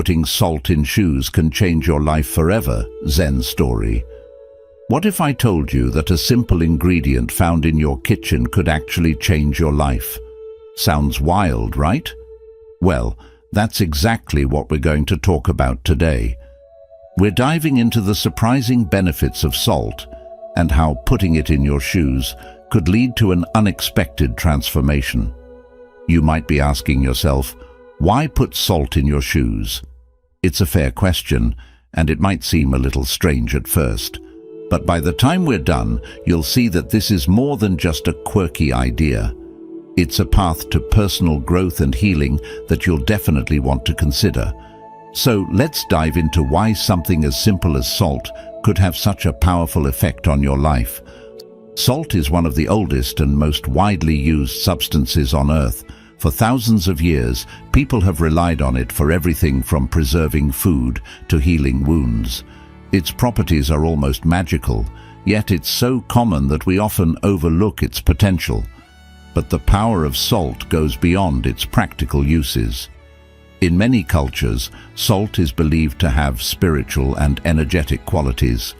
putting salt in shoes can change your life forever, Zen story. What if I told you that a simple ingredient found in your kitchen could actually change your life? Sounds wild, right? Well, that's exactly what we're going to talk about today. We're diving into the surprising benefits of salt and how putting it in your shoes could lead to an unexpected transformation. You might be asking yourself, why put salt in your shoes? It's a fair question, and it might seem a little strange at first. But by the time we're done, you'll see that this is more than just a quirky idea. It's a path to personal growth and healing that you'll definitely want to consider. So let's dive into why something as simple as salt could have such a powerful effect on your life. Salt is one of the oldest and most widely used substances on Earth. For thousands of years, people have relied on it for everything from preserving food to healing wounds. Its properties are almost magical, yet it's so common that we often overlook its potential. But the power of salt goes beyond its practical uses. In many cultures, salt is believed to have spiritual and energetic qualities.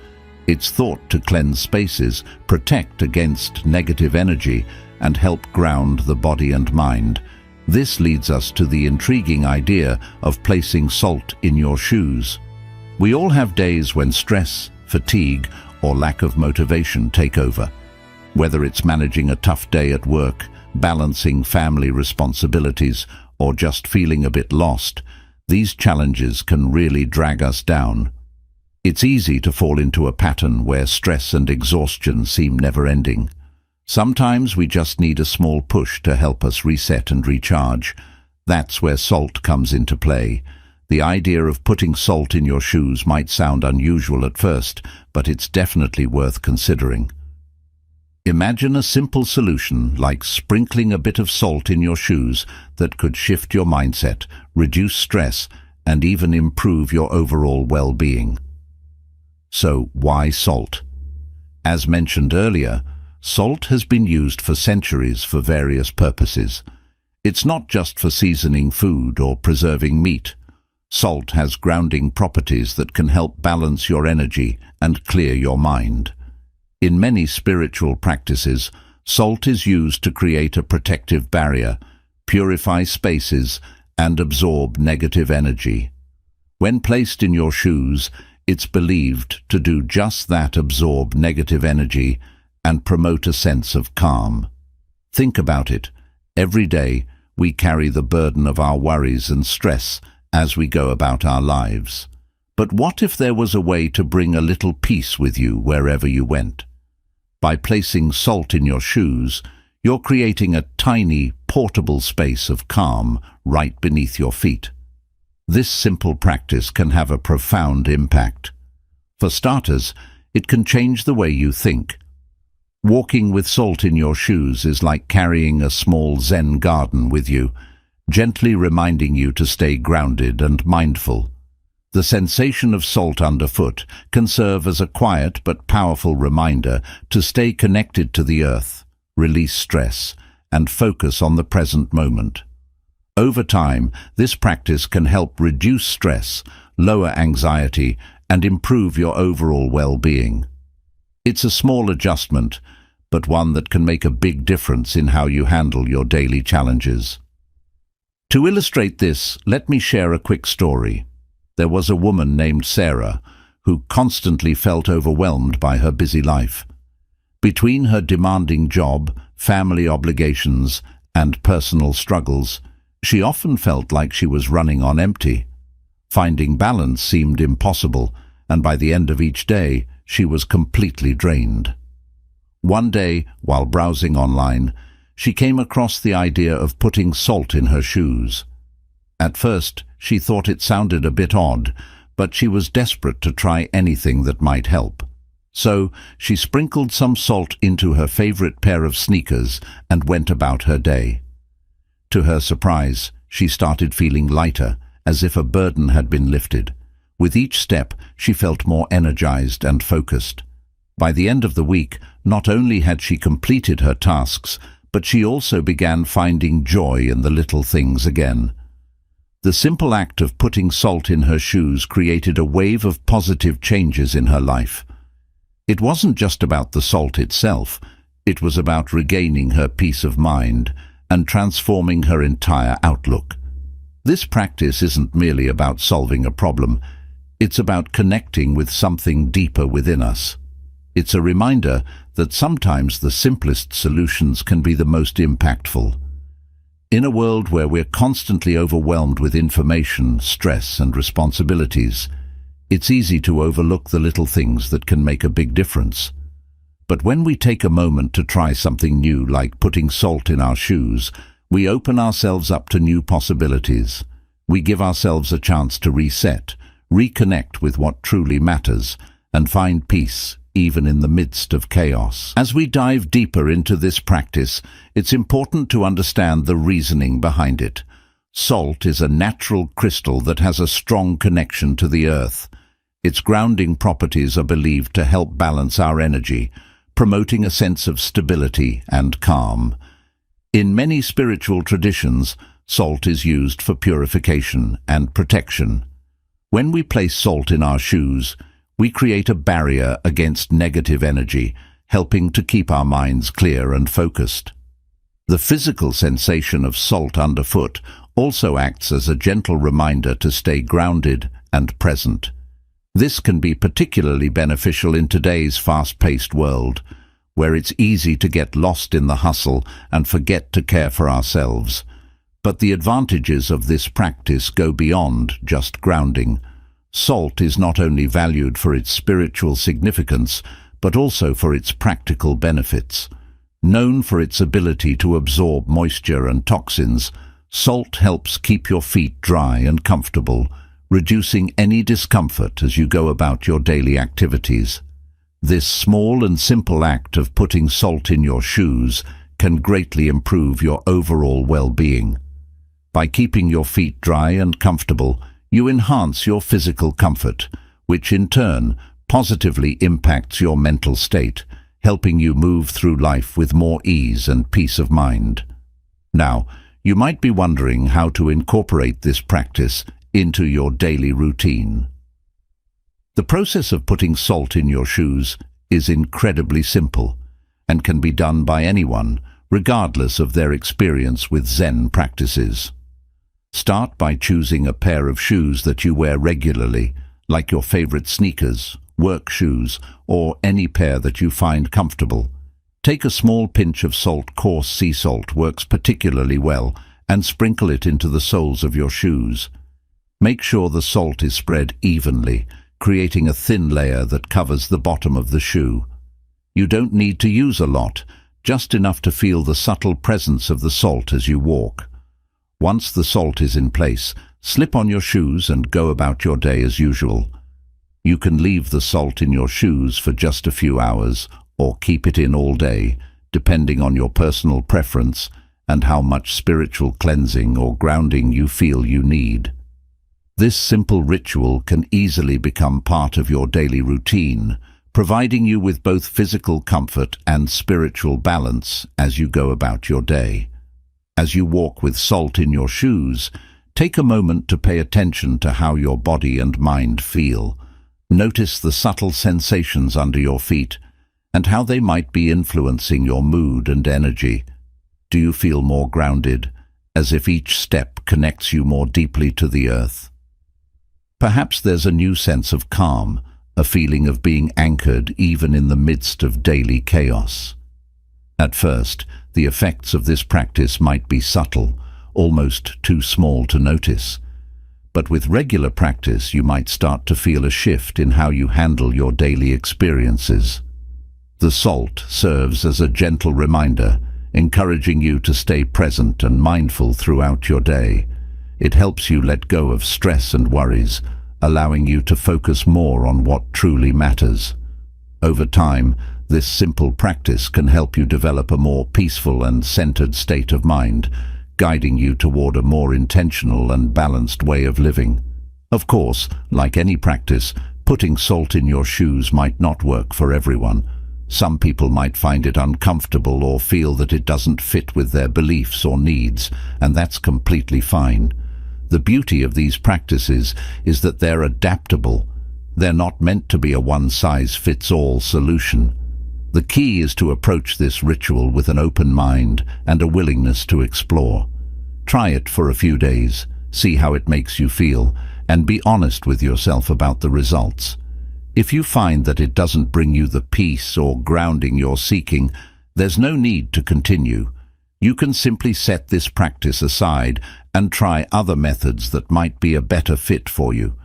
It's thought to cleanse spaces, protect against negative energy, and help ground the body and mind. This leads us to the intriguing idea of placing salt in your shoes. We all have days when stress, fatigue, or lack of motivation take over. Whether it's managing a tough day at work, balancing family responsibilities, or just feeling a bit lost, these challenges can really drag us down. It's easy to fall into a pattern where stress and exhaustion seem never-ending. Sometimes we just need a small push to help us reset and recharge. That's where salt comes into play. The idea of putting salt in your shoes might sound unusual at first, but it's definitely worth considering. Imagine a simple solution like sprinkling a bit of salt in your shoes that could shift your mindset, reduce stress, and even improve your overall well-being. So, why salt? As mentioned earlier, salt has been used for centuries for various purposes. It's not just for seasoning food or preserving meat. Salt has grounding properties that can help balance your energy and clear your mind. In many spiritual practices, salt is used to create a protective barrier, purify spaces, and absorb negative energy. When placed in your shoes, it's believed to do just that: absorb negative energy and promote a sense of calm. Think about it. Every day, we carry the burden of our worries and stress as we go about our lives. But what if there was a way to bring a little peace with you wherever you went? By placing salt in your shoes, you're creating a tiny, portable space of calm right beneath your feet. This simple practice can have a profound impact. For starters, it can change the way you think. Walking with salt in your shoes is like carrying a small Zen garden with you, gently reminding you to stay grounded and mindful. The sensation of salt underfoot can serve as a quiet but powerful reminder to stay connected to the earth, release stress, and focus on the present moment. Over time, this practice can help reduce stress, lower anxiety, and improve your overall well-being. It's a small adjustment, but one that can make a big difference in how you handle your daily challenges. To illustrate this, let me share a quick story. There was a woman named Sarah who constantly felt overwhelmed by her busy life. Between her demanding job, family obligations, and personal struggles, she often felt like she was running on empty. Finding balance seemed impossible, and by the end of each day, she was completely drained. One day, while browsing online, she came across the idea of putting salt in her shoes. At first, she thought it sounded a bit odd, but she was desperate to try anything that might help. So, she sprinkled some salt into her favorite pair of sneakers and went about her day. To her surprise, she started feeling lighter, as if a burden had been lifted. With each step, she felt more energized and focused. By the end of the week, not only had she completed her tasks, but she also began finding joy in the little things again. The simple act of putting salt in her shoes created a wave of positive changes in her life. It wasn't just about the salt itself, it was about regaining her peace of mind and transforming her entire outlook. This practice isn't merely about solving a problem, it's about connecting with something deeper within us. It's a reminder that sometimes the simplest solutions can be the most impactful. In a world where we're constantly overwhelmed with information, stress, and responsibilities, it's easy to overlook the little things that can make a big difference. But when we take a moment to try something new, like putting salt in our shoes, we open ourselves up to new possibilities. We give ourselves a chance to reset, reconnect with what truly matters, and find peace, even in the midst of chaos. As we dive deeper into this practice, it's important to understand the reasoning behind it. Salt is a natural crystal that has a strong connection to the earth. Its grounding properties are believed to help balance our energy, promoting a sense of stability and calm. In many spiritual traditions, salt is used for purification and protection. When we place salt in our shoes, we create a barrier against negative energy, helping to keep our minds clear and focused. The physical sensation of salt underfoot also acts as a gentle reminder to stay grounded and present. This can be particularly beneficial in today's fast-paced world, where it's easy to get lost in the hustle and forget to care for ourselves. But the advantages of this practice go beyond just grounding. Salt is not only valued for its spiritual significance, but also for its practical benefits. Known for its ability to absorb moisture and toxins, salt helps keep your feet dry and comfortable, reducing any discomfort as you go about your daily activities. This small and simple act of putting salt in your shoes can greatly improve your overall well-being. By keeping your feet dry and comfortable, you enhance your physical comfort, which in turn positively impacts your mental state, helping you move through life with more ease and peace of mind. Now, you might be wondering how to incorporate this practice into your daily routine. The process of putting salt in your shoes is incredibly simple and can be done by anyone, regardless of their experience with Zen practices. Start by choosing a pair of shoes that you wear regularly, like your favorite sneakers, work shoes, or any pair that you find comfortable. Take a small pinch of salt. Coarse sea salt works particularly well, and sprinkle it into the soles of your shoes. Make sure the salt is spread evenly, creating a thin layer that covers the bottom of the shoe. You don't need to use a lot, just enough to feel the subtle presence of the salt as you walk. Once the salt is in place, slip on your shoes and go about your day as usual. You can leave the salt in your shoes for just a few hours or keep it in all day, depending on your personal preference and how much spiritual cleansing or grounding you feel you need. This simple ritual can easily become part of your daily routine, providing you with both physical comfort and spiritual balance as you go about your day. As you walk with salt in your shoes, take a moment to pay attention to how your body and mind feel. Notice the subtle sensations under your feet and how they might be influencing your mood and energy. Do you feel more grounded, as if each step connects you more deeply to the earth? Perhaps there's a new sense of calm, a feeling of being anchored even in the midst of daily chaos. At first, the effects of this practice might be subtle, almost too small to notice. But with regular practice, you might start to feel a shift in how you handle your daily experiences. The salt serves as a gentle reminder, encouraging you to stay present and mindful throughout your day. It helps you let go of stress and worries, allowing you to focus more on what truly matters. Over time, this simple practice can help you develop a more peaceful and centered state of mind, guiding you toward a more intentional and balanced way of living. Of course, like any practice, putting salt in your shoes might not work for everyone. Some people might find it uncomfortable or feel that it doesn't fit with their beliefs or needs, and that's completely fine. The beauty of these practices is that they're adaptable. They're not meant to be a one-size-fits-all solution. The key is to approach this ritual with an open mind and a willingness to explore. Try it for a few days, see how it makes you feel, and be honest with yourself about the results. If you find that it doesn't bring you the peace or grounding you're seeking, there's no need to continue. You can simply set this practice aside and try other methods that might be a better fit for you.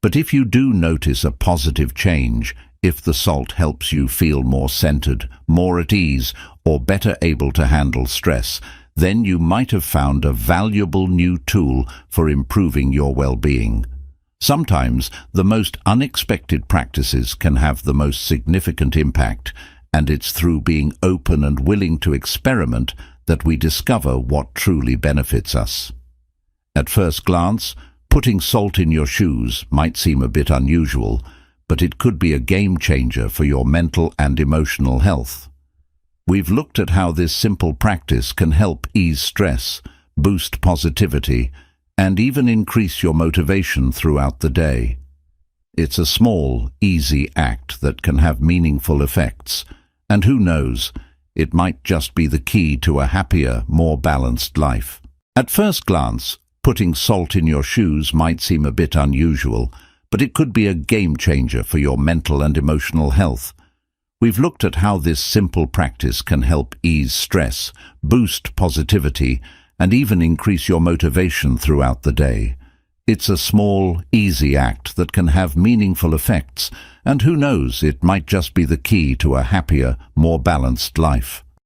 But if you do notice a positive change, if the salt helps you feel more centered, more at ease, or better able to handle stress, then you might have found a valuable new tool for improving your well-being. Sometimes the most unexpected practices can have the most significant impact, and it's through being open and willing to experiment that we discover what truly benefits us. At first glance, putting salt in your shoes might seem a bit unusual, but it could be a game changer for your mental and emotional health. We've looked at how this simple practice can help ease stress, boost positivity, and even increase your motivation throughout the day. It's a small, easy act that can have meaningful effects, and who knows, it might just be the key to a happier, more balanced life. At first glance, putting salt in your shoes might seem a bit unusual, but it could be a game changer for your mental and emotional health. We've looked at how this simple practice can help ease stress, boost positivity, and even increase your motivation throughout the day. It's a small, easy act that can have meaningful effects, and who knows, it might just be the key to a happier, more balanced life.